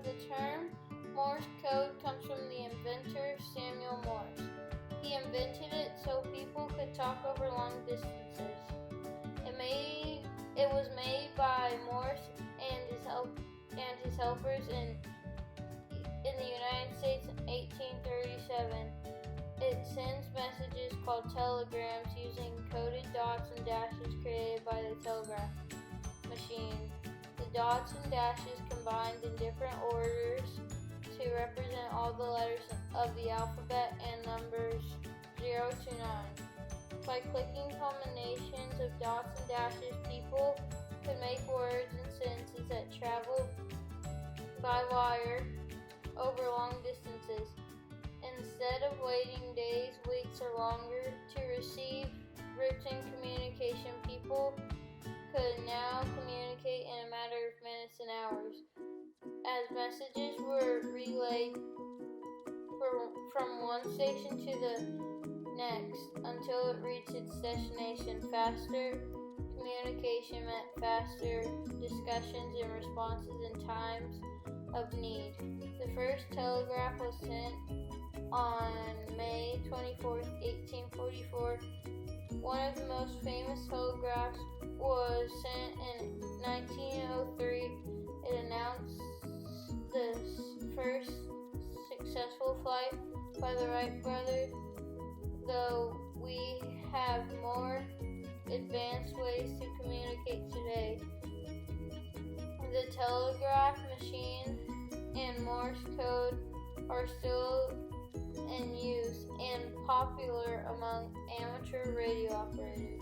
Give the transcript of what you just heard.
The term Morse code comes from the inventor Samuel Morse. He invented it so people could talk over long distances. It was made by Morse and his helpers in the United States in 1837. It sends messages called telegrams using coded dots and dashes created by the telegraph machine. The dots and dashes combined in different orders to represent all the letters of the alphabet and numbers 0 to 9. By clicking combinations of dots and dashes, people could make words and sentences that traveled by wire over long distances. Instead of waiting days, weeks, or longer to receive written communication, people could now communicate in a matter of minutes and hours. As messages were relayed from one station to the next until it reached its destination, faster communication meant faster discussions and responses in times of need. The first telegraph was sent on May 24, 1844. One of the most famous telegraphs was sent in 1903. It announced the first successful flight by the Wright brothers, though we have more advanced ways to communicate today. The telegraph machine and Morse code are still in use and popular among amateur radio operators.